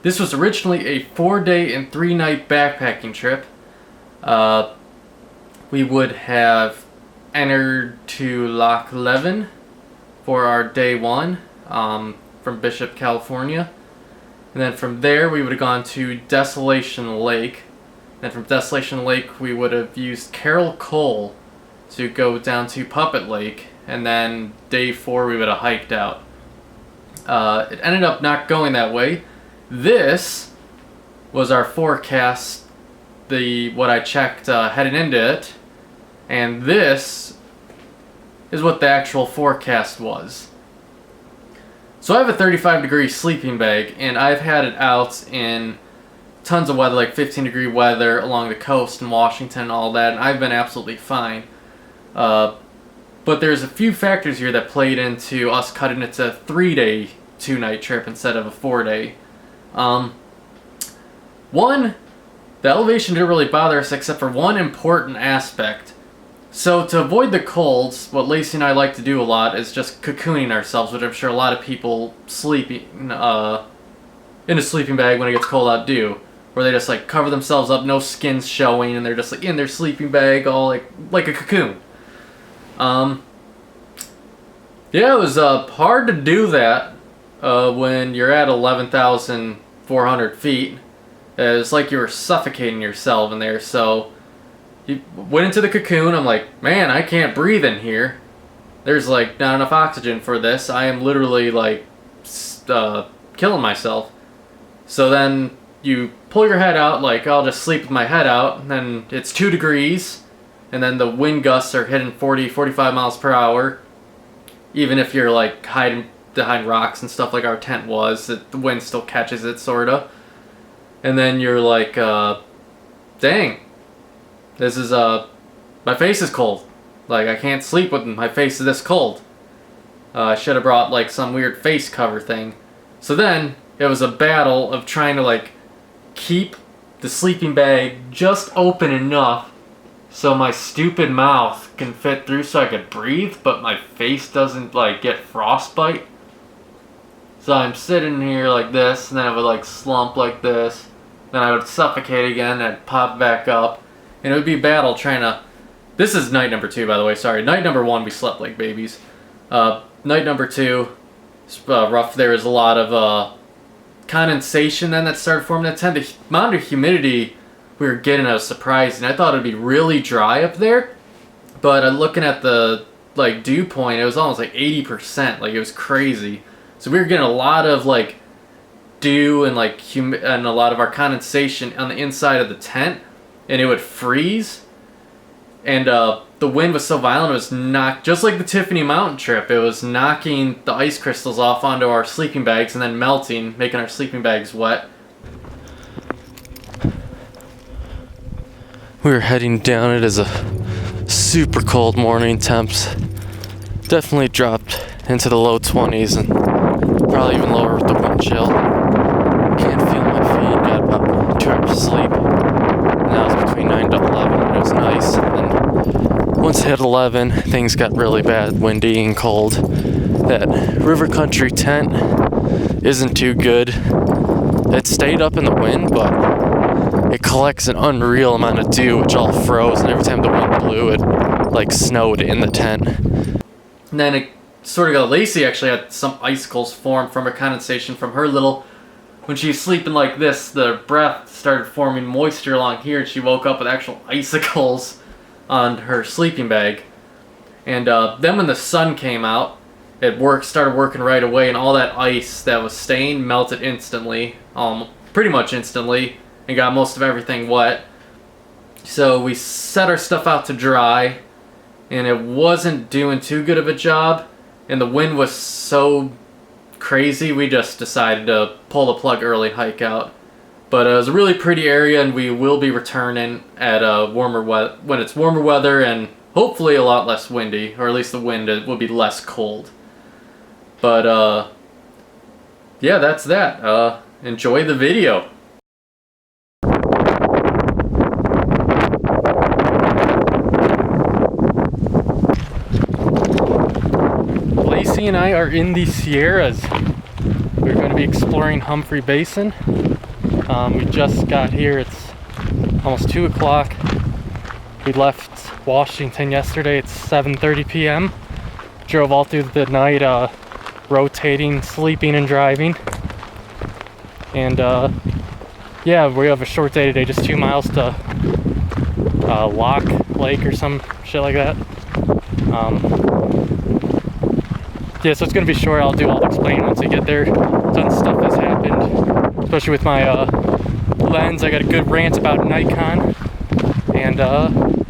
This was originally a 4-day and 3-night backpacking trip. We would have entered to Loch Leven for our day one from Bishop, California. And then from there we would have gone to Desolation Lake. And from Desolation Lake we would have used Carroll Cole to go down to Puppet Lake. And then day 4 we would have hiked out. It ended up not going that way. This was our forecast, what I checked heading into it, and this is what the actual forecast was. So I have a 35-degree sleeping bag, and I've had it out in tons of weather, like 15-degree weather along the coast in Washington and all that, and I've been absolutely fine. But there's a few factors here that played into us cutting it to a 3-day, 2-night trip instead of a 4-day. One, the elevation didn't really bother us except for one important aspect. So to avoid the colds, what Lacey and I like to do a lot is just cocooning ourselves, which I'm sure a lot of people sleeping in a sleeping bag when it gets cold out do, where they just like cover themselves up, no skin's showing, and they're just like in their sleeping bag, all like a cocoon. Yeah, it was hard to do that when you're at 11,400 feet. It's like you were suffocating yourself in there. So you went into the cocoon. I'm like, man, I can't breathe in here. There's like not enough oxygen for this. I am literally like killing myself. So then you pull your head out, like I'll just sleep with my head out, and then it's 2 degrees, and then the wind gusts are hitting 40, 45 miles per hour. Even if you're like hiding behind rocks and stuff like our tent was, the wind still catches it, sorta. And then you're like, dang, this is, my face is cold. Like, I can't sleep with my face this cold. I should have brought, like, some weird face cover thing. So then, it was a battle of trying to, like, keep the sleeping bag just open enough so my stupid mouth can fit through so I could breathe, but my face doesn't, like, get frostbite. So I'm sitting here like this, and then I would like slump like this, then I would suffocate again, and I'd pop back up, and it would be a battle trying to... This is night number 2, by the way, sorry. Night number 1, we slept like babies. Night number 2, rough. There was a lot of condensation then that started forming. The amount of humidity we were getting, I was surprised, and I thought it would be really dry up there, but looking at the like dew point, it was almost like 80%, like it was crazy. So we were getting a lot of like dew and like and a lot of our condensation on the inside of the tent, and it would freeze. And the wind was so violent, it was just like the Tiffany Mountain trip. It was knocking the ice crystals off onto our sleeping bags and then melting, making our sleeping bags wet. We were heading down. It is a super cold morning. Temps definitely dropped into the low 20s and probably even lower with the wind chill. Can't feel my feet. Got about 2 hours of sleep. And that was between 9 to 11. It was nice. And then once it hit 11, things got really bad, windy and cold. That river country tent isn't too good. It stayed up in the wind, but it collects an unreal amount of dew, which all froze. And every time the wind blew, it like snowed in the tent. And then it sort of got... Lacey actually had some icicles form from her condensation from her little... When she was sleeping like this, the breath started forming moisture along here, and she woke up with actual icicles on her sleeping bag. And then when the sun came out, it started working right away, and all that ice that was staying melted instantly, pretty much instantly, and got most of everything wet. So we set our stuff out to dry, and it wasn't doing too good of a job. And the wind was so crazy, we just decided to pull the plug early and hike out. But it was a really pretty area, and we will be returning at when it's warmer weather and hopefully a lot less windy, or at least the wind will be less cold. But yeah, that's that. Enjoy the video. Lacey and I are in the Sierras. We're going to be exploring Humphreys Basin. We just got here. It's almost 2 o'clock. We left Washington yesterday. It's 7:30 p.m. Drove all through the night, rotating, sleeping, and driving. And yeah, we have a short day today, just 2 miles to Lock Lake or some shit like that. Yeah, so it's gonna be short. I'll do all the explaining once we get there. Tons of stuff has happened, especially with my lens. I got a good rant about Nikon, and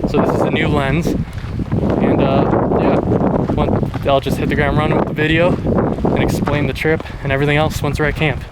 so this is the new lens. And yeah, I'll just hit the ground running with the video and explain the trip and everything else once we're at camp.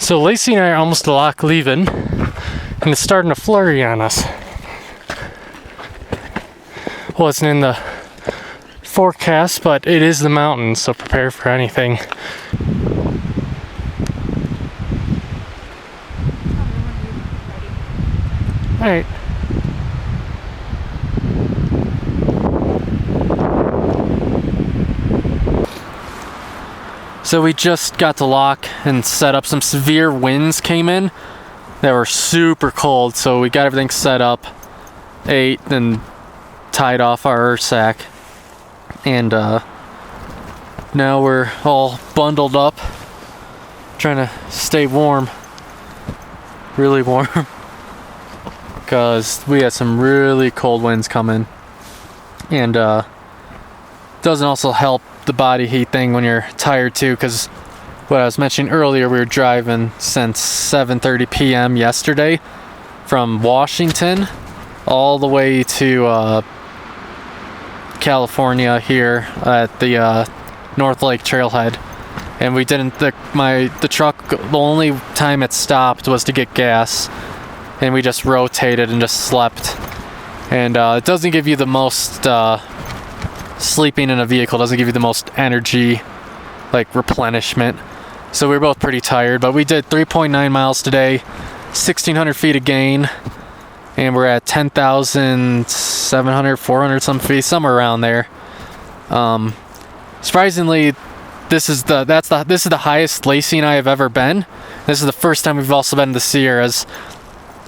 So Lacey and I are almost to Loch Leven, and it's starting to flurry on us. Wasn't in the forecast, but it is the mountains, so prepare for anything. Alright. So we just got to lock and set up. Some severe winds came in that were super cold, so we got everything set up, ate, and tied off our sack. And now we're all bundled up, trying to stay warm, really warm, because we had some really cold winds coming. And doesn't also help the body heat thing when you're tired too, because what I was mentioning earlier, we were driving since 7:30 p.m. yesterday from Washington all the way to California here at the North Lake trailhead. And we didn't, the truck, the only time it stopped was to get gas, and we just rotated and just slept. And it doesn't give you the most sleeping in a vehicle doesn't give you the most energy, like replenishment. So we were both pretty tired, but we did 3.9 miles today, 1,600 feet of gain, and we're at 10,700, 400 some feet, somewhere around there. Surprisingly, this is the highest lacing I have ever been. This is the first time we've also been to the Sierras,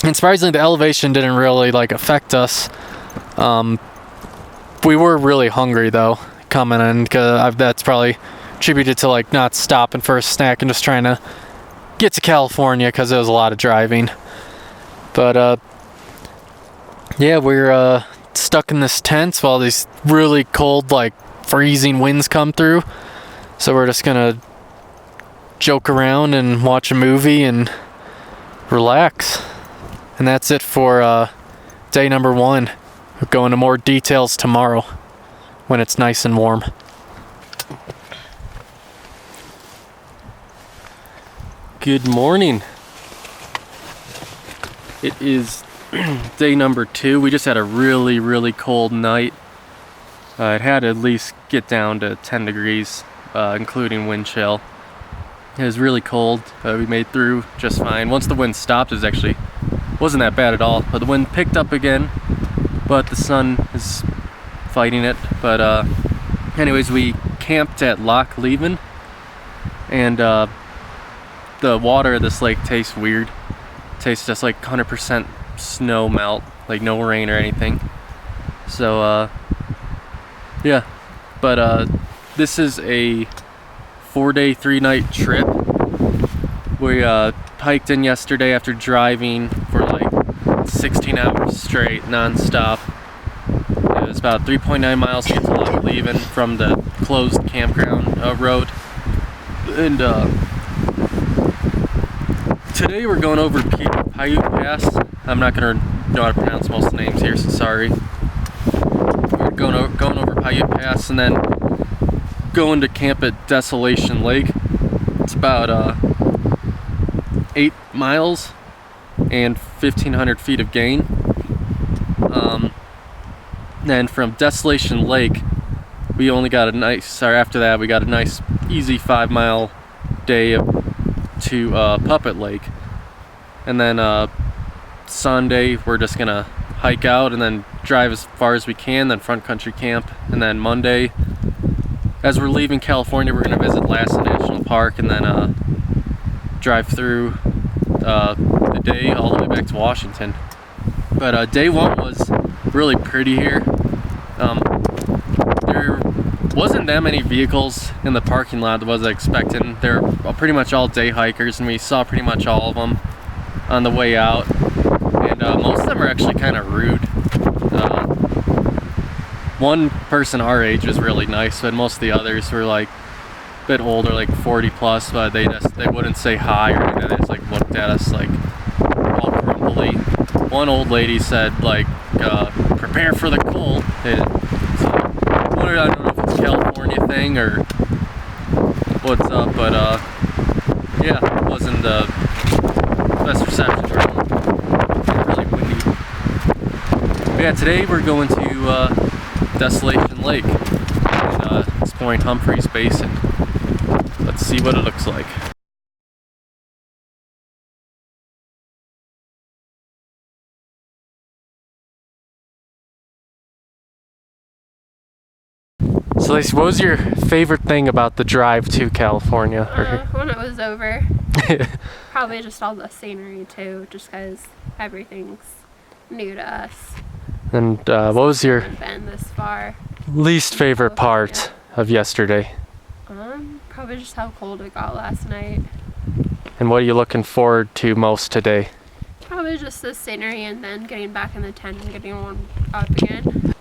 and surprisingly the elevation didn't really like affect us. We were really hungry though coming in, because that's probably attributed to like not stopping for a snack and just trying to get to California because it was a lot of driving. But yeah, we're stuck in this tent while these really cold, like freezing winds come through. So we're just gonna joke around and watch a movie and relax. And that's it for day number 1. We'll go into more details tomorrow when it's nice and warm. Good morning. It is day number 2. We just had a really cold night. It had to at least get down to 10 degrees, including wind chill. It was really cold. We made through just fine. Once the wind stopped, it wasn't that bad at all. But the wind picked up again, but the sun is fighting it. But anyways, we camped at Loch Leven, and the water of this lake tastes weird. It tastes just like 100% snow melt, like no rain or anything. So yeah, but this is a 4-day, 3-night trip. We hiked in yesterday after driving for like 16 hours straight, non-stop. It was about 3.9 miles to get to Loch Leven from the closed campground road. And today we're going over Paiute Pass. I'm not going to know how to pronounce most names here, so sorry. We're going over Paiute Pass and then going to camp at Desolation Lake. It's about 8 miles and 1,500 feet of gain. Then from Desolation Lake, we only got after that we got a nice easy 5-mile day to Puppet Lake. And then Sunday we're just gonna hike out and then drive as far as we can, then front country camp. And then Monday, as we're leaving California, we're gonna visit Lassen National Park and then drive through the day all the way back to Washington. But day 1 was really pretty here. There wasn't that many vehicles in the parking lot that I was expecting. They're pretty much all day hikers, and we saw pretty much all of them on the way out. And most of them are actually kind of rude. One person our age was really nice, but most of the others were like a bit older, like 40 plus, but they wouldn't say hi or anything. They just like looked at us like all grumpily. One old lady said like, prepare for the cold. I don't know if it's a California thing or what's up, but yeah, it wasn't the best reception. Really windy. But yeah, today we're going to Desolation Lake and exploring Humphreys Basin. Let's see what it looks like. So Lacey, what was your favorite thing about the drive to California? When it was over, probably just all the scenery too, just because everything's new to us. And what was your been this far. least favorite part of yesterday? Probably just how cold it got last night. And what are you looking forward to most today? Probably just the scenery and then getting back in the tent and getting warmed up again.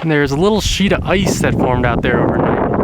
And there's a little sheet of ice that formed out there overnight.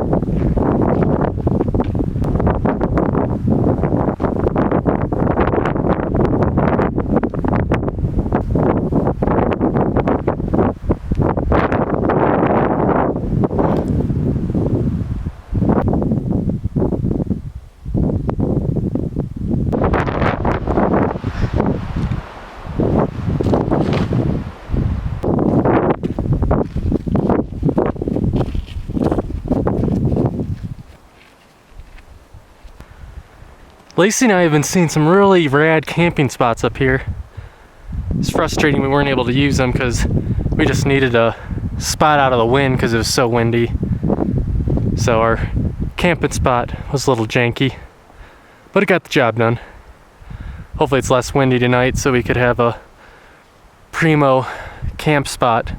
Lacey and I have been seeing some really rad camping spots up here. It's frustrating we weren't able to use them because we just needed a spot out of the wind because it was so windy. So our camping spot was a little janky, but it got the job done. Hopefully it's less windy tonight so we could have a primo camp spot.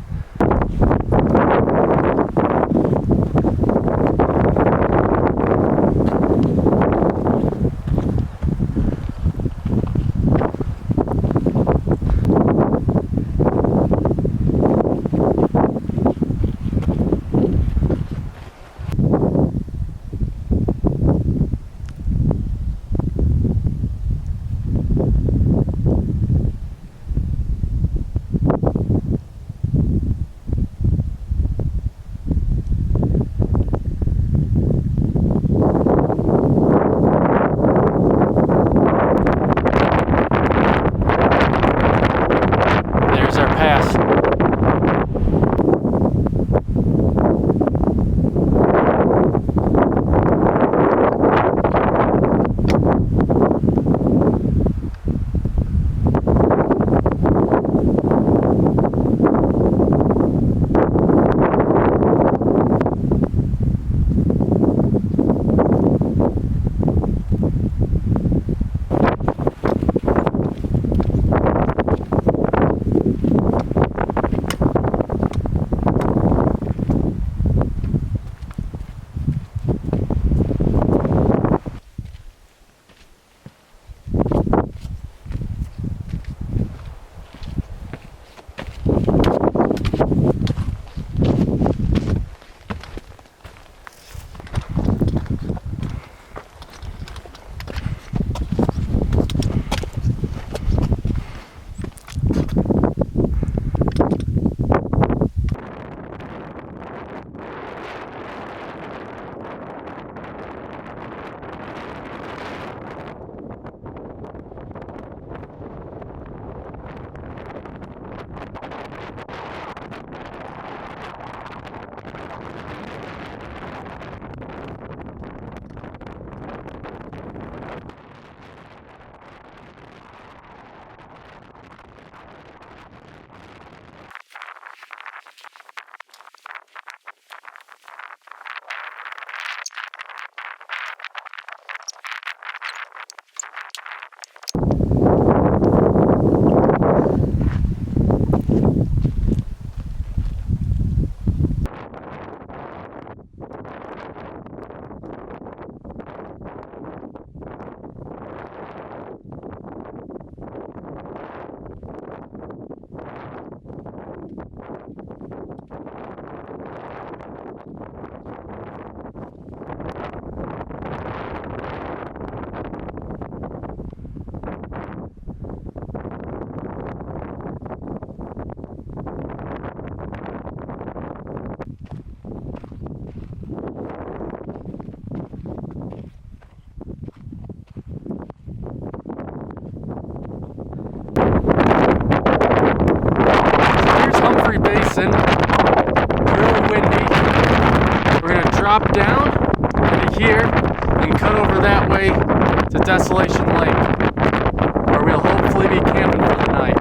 Humphreys Basin, really windy. We're going to drop down into here and cut over that way to Desolation Lake, where we'll hopefully be camping for the night.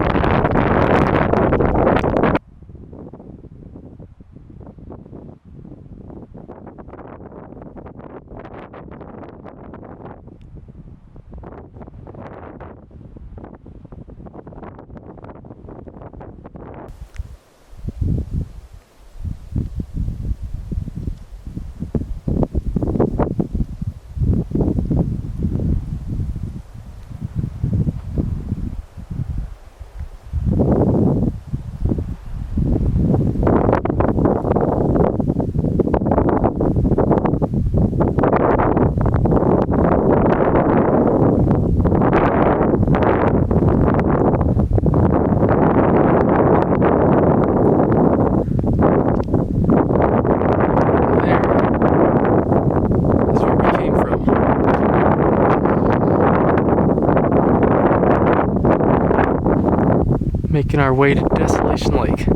Making our way to Desolation Lake.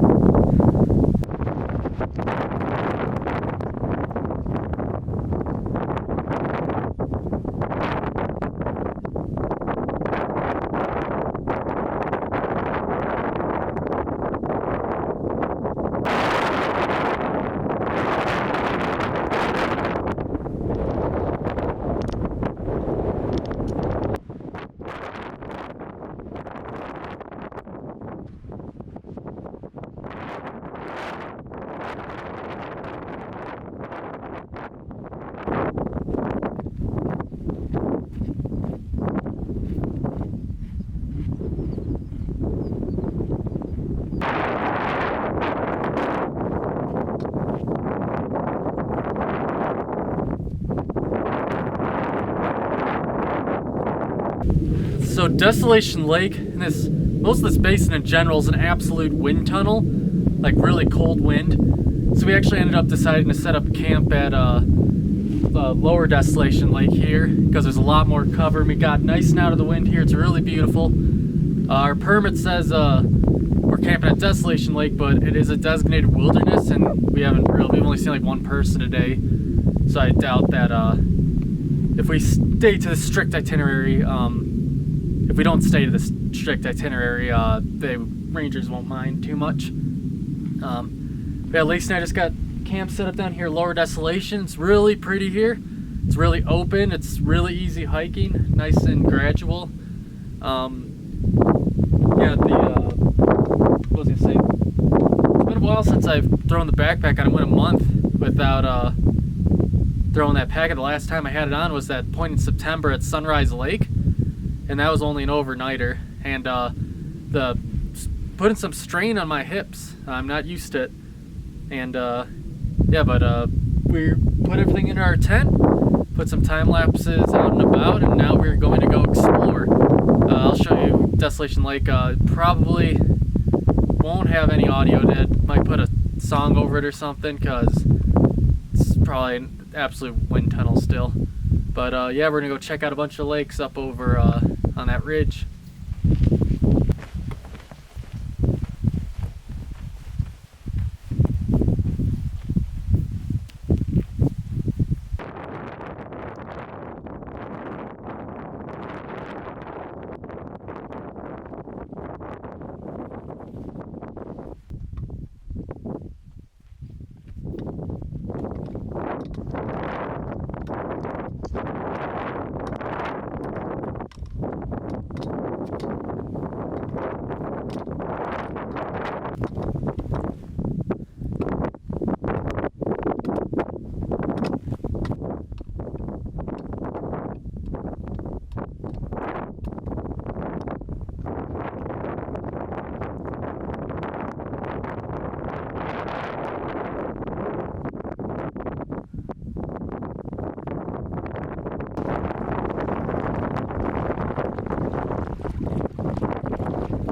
So Desolation Lake, and most of this basin in general is an absolute wind tunnel, like really cold wind. So we actually ended up deciding to set up camp at lower Desolation Lake here because there's a lot more cover. And we got nice and out of the wind here. It's really beautiful. Our permit says we're camping at Desolation Lake, but it is a designated wilderness, and we've only seen like one person a day. So I doubt that if we stay to the strict itinerary, if we don't stay to the strict itinerary, the rangers won't mind too much. Yeah, Lacey and I just got camp set up down here, Lower Desolation. It's really pretty here. It's really open. It's really easy hiking, nice and gradual. Yeah, what was I gonna say? It's been a while since I've thrown the backpack on. I went a month without throwing that packet. The last time I had it on was that point in September at Sunrise Lake. And that was only an overnighter, and putting some strain on my hips. I'm not used to it, and yeah, but we put everything in our tent, put some time lapses out and about, and now we're going to go explore. I'll show you Desolation Lake. Probably won't have any audio. Might put a song over it or something, because it's probably an absolute wind tunnel still. But yeah, we're gonna go check out a bunch of lakes up over on that ridge.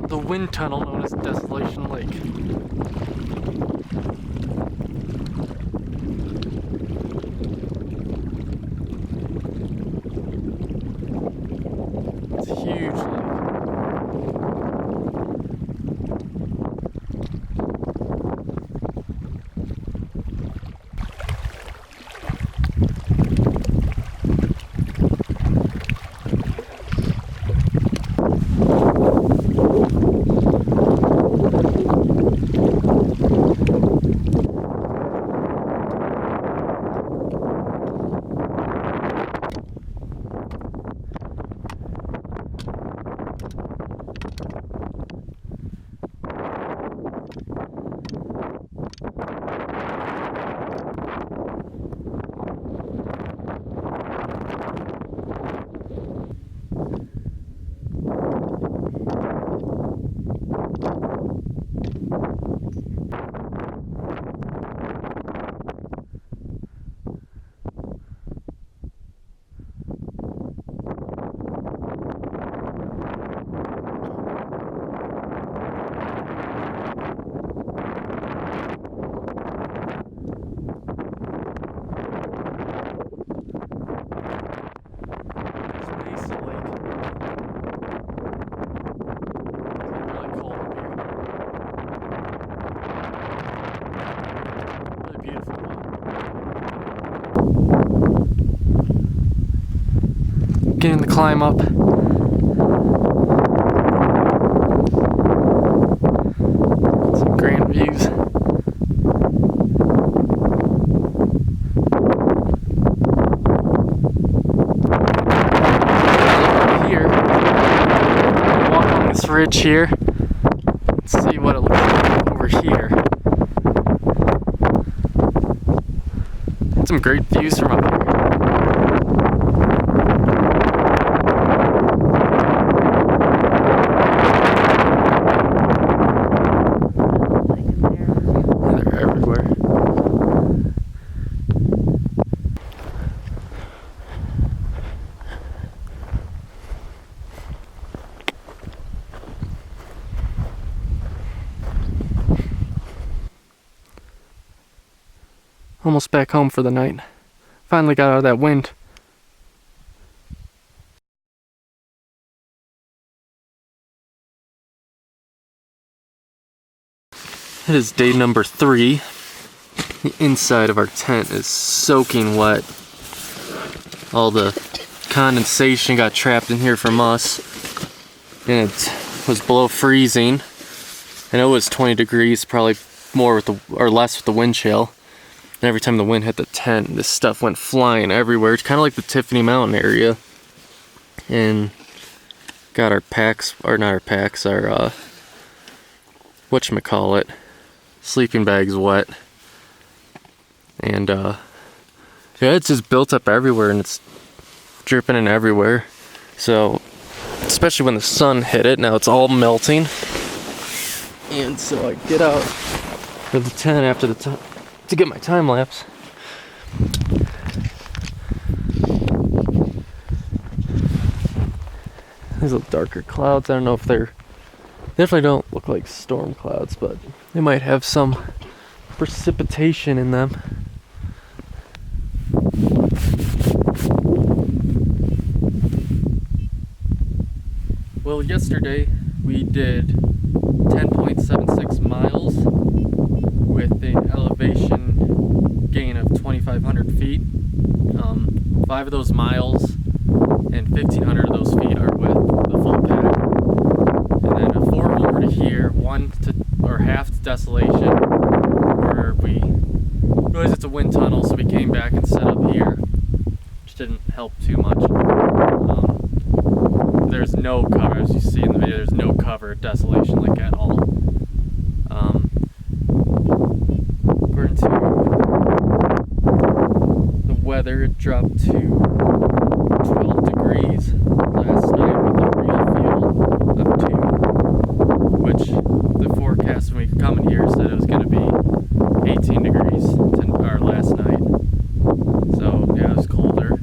The wind tunnel known as Desolation Lake. It's a huge lake. Getting the climb up. Some grand views. Here, walk along this ridge here. Let's see what it looks like over here. Some great views from up here. They're everywhere. Almost back home for the night. Finally got out of that wind. It is day number 3. The inside of our tent is soaking wet. All the condensation got trapped in here from us, and it was below freezing. And it was 20 degrees, probably more with the or less with the wind chill. And every time the wind hit the tent, this stuff went flying everywhere. It's kind of like the Tiffany Mountain area. And got our packs, or not our packs, our whatchamacallit, sleeping bags wet. And yeah, it's just built up everywhere, and it's dripping in everywhere. So, especially when the sun hit it, now it's all melting. And so I get out of the tent after the time to get my time lapse. These little darker clouds, I don't know if they're, definitely don't look like storm clouds, but they might have some precipitation in them. Well, yesterday we did 10.76 miles with an elevation gain of 2,500 feet. 5 of those miles and 1,500 of those feet are with the full pack. And then 4 over to here, 1 to, or half to Desolation, where we realized it's a wind tunnel, so we came back and set up here, which didn't help too much. There's no cover, as you see in the video, there's no cover at Desolation, like at all. According to the weather, it dropped to 12 degrees last night with a real feel of 2, which the forecast when we come in here said it was going to be 18 degrees our last night. So yeah, it was colder.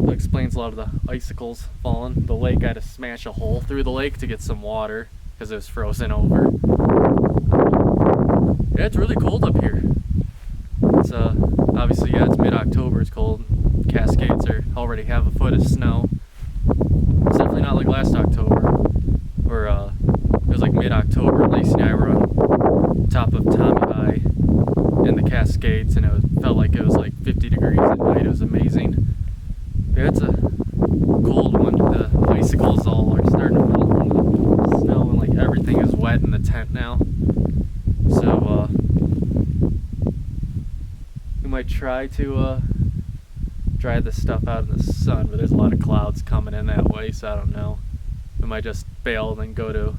That explains a lot of the icicles falling. The lake, I had to smash a hole through the lake to get some water because it was frozen over. Yeah, it's really cold up here. It's obviously, yeah, it's mid-October, it's cold. Cascades already have a foot of snow. It's definitely not like last October, or it was like mid-October. Lacey and I were on top of Tommy High in the Cascades, and it felt like it was like 50 degrees at night. It was amazing. Yeah, it's a cold one. The icicles all are starting to melt from the snow, and like everything is wet in the tent now. So we might try to dry this stuff out in the sun, but there's a lot of clouds coming in that way, so I don't know. We might just bail and then go to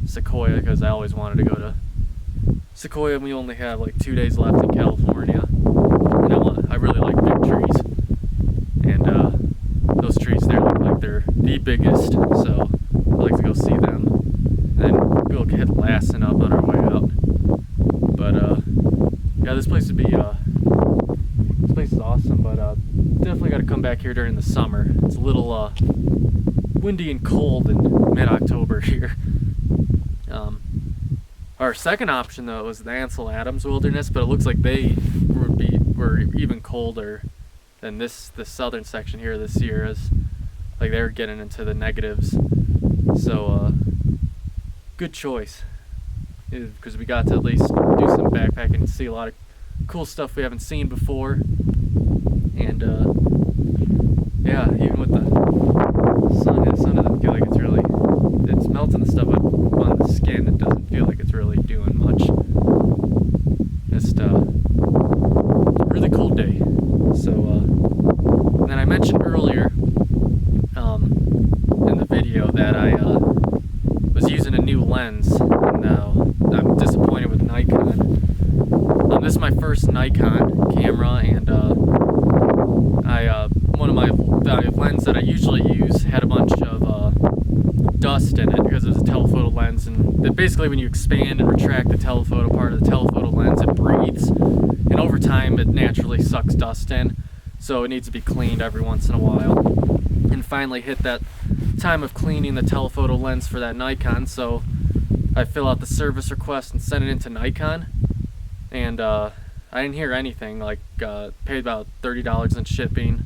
Sequoia, because I always wanted to go to Sequoia, and we only have like 2 days left in California. And I really like big trees, and those trees there look like they're the biggest, so I'd like to go see them. And then we'll hit Lassen up on our way out. But yeah, this place would be this place is awesome, but definitely got to come back here during the summer. It's a little windy and cold in mid-October here. Our second option though was the Ansel Adams Wilderness, but it looks like they were even colder than the southern section here this year, as like they're getting into the negatives. So good choice, because we got to at least do some backpacking and see a lot of cool stuff we haven't seen before. And yeah, even with the sun doesn't feel like it's melting the stuff up on the skin. It doesn't feel like it's really doing much. Just really cold day. So and then I mentioned earlier in the video that I was using a new lens, and I'm disappointed with Nikon. This is my first Nikon camera, and one of my lens that I usually use had a bunch of dust in it because it was a telephoto lens, and basically when you expand and retract the telephoto part of the telephoto lens, it breathes, and over time it naturally sucks dust in, so it needs to be cleaned every once in a while. And finally hit that time of cleaning the telephoto lens for that Nikon, so I fill out the service request and send it into Nikon, and I didn't hear anything. Like paid about $30 in shipping,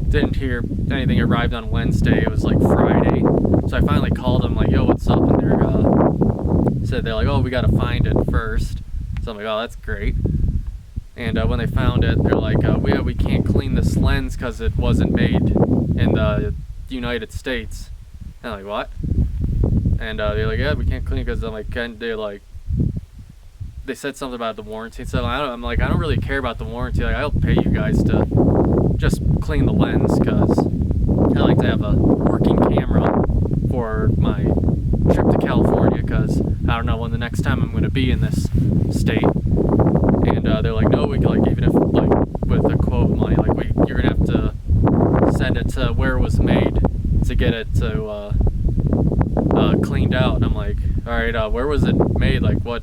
didn't hear anything. It arrived on Wednesday, it was like Friday, so I finally called them like, yo, what's up? And they're like, oh, we gotta find it first. So I'm like, oh, that's great. And when they found it, they're like, we can't clean this lens because it wasn't made in the United States. And I'm like, what? And they're like, yeah, we can't clean it because I'm like, they said something about the warranty. So I'm like, I don't really care about the warranty. Like, I'll pay you guys to just clean the lens because I like to have a working camera for my trip to California, because I don't know when the next time I'm going to be in this state. And they're like, no, we can, like, even if, like, with a quote money, like, you're gonna have to send it to where it was made to get it to cleaned out. And I'm like, all right, where was it made? Like, what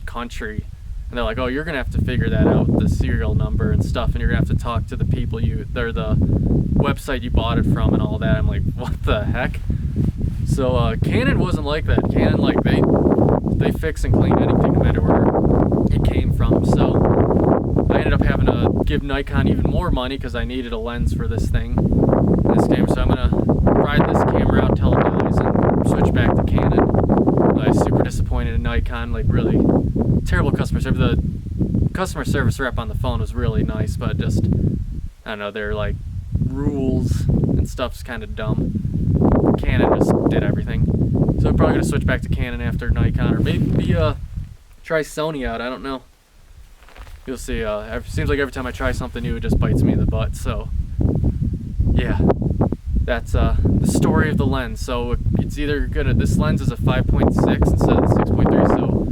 country? And they're like, oh, you're gonna have to figure that out, the serial number and stuff, and you're gonna have to talk to the people they're the website you bought it from and all that. I'm like, what the heck? So Canon wasn't like that. Canon, like, they fix and clean anything no matter where it came from. So I ended up having to give Nikon even more money because I needed a lens for this thing, this camera. So I'm gonna ride this camera out, tell the guys, and switch back to Canon. I was super disappointed in Nikon, like, really terrible customer service. The customer service rep on the phone was really nice, but just, I don't know, their, like, rules and stuff's kind of dumb. Canon just did everything. So I'm probably gonna switch back to Canon after Nikon, or maybe try Sony out. I don't know. You'll see. It seems like every time I try something new, it just bites me in the butt. So yeah, that's the story of the lens. So it's either gonna, this lens is a 5.6 instead of the 6.3. So,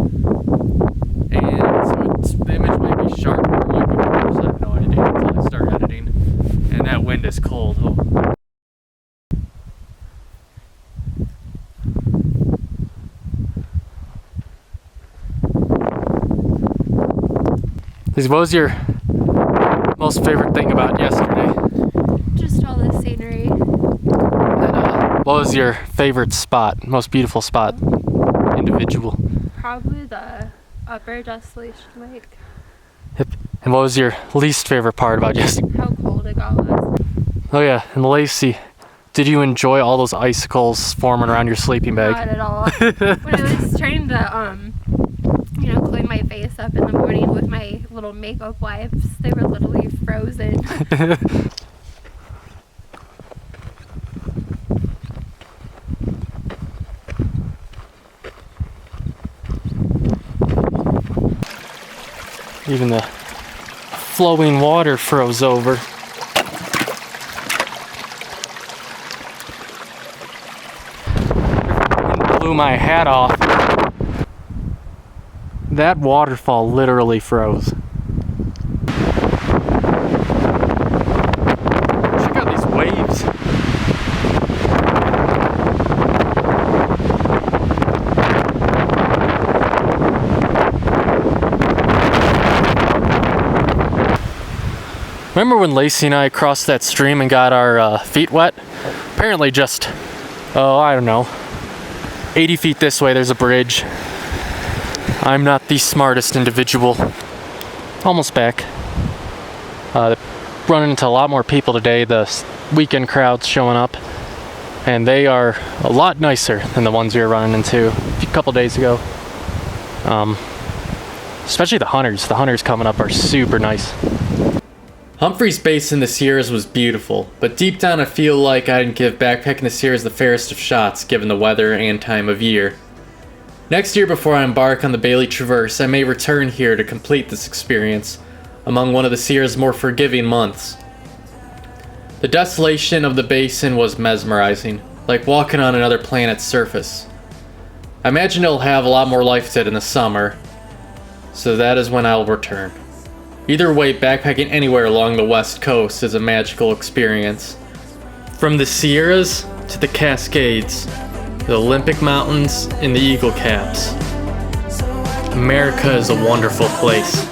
and so the image might be sharper, it might be worse. I have no idea until I start editing. And that wind is cold. Oh. What was your most favorite thing about yesterday? Just all the scenery. And, what was your favorite spot, most beautiful spot, individual? Probably the upper Desolation Lake. Yep. And what was your least favorite part about yesterday? How cold it got last. Oh yeah, and Lacey, did you enjoy all those icicles forming around your sleeping bag? Not at all. When I was trying to clean my face up in the morning with my little makeup wipes, they were literally frozen. Even the flowing water froze over. Blew my hat off. That waterfall literally froze. Check out these waves. Remember when Lacey and I crossed that stream and got our feet wet? Apparently just, I don't know, 80 feet this way there's a bridge. I'm not the smartest individual. Almost back. Running into a lot more people today. The weekend crowd's showing up. And they are a lot nicer than the ones we were running into a couple days ago. Especially the hunters. The hunters coming up are super nice. Humphreys Basin in the Sierras was beautiful, but deep down I feel like I'd give backpacking the Sierras the fairest of shots given the weather and time of year. Next year, before I embark on the Bailey Traverse, I may return here to complete this experience among one of the Sierra's more forgiving months. The desolation of the basin was mesmerizing, like walking on another planet's surface. I imagine it'll have a lot more life to it in the summer, so that is when I'll return. Either way, backpacking anywhere along the west coast is a magical experience. From the Sierras to the Cascades, the Olympic Mountains and the Eagle Caps, America is a wonderful place.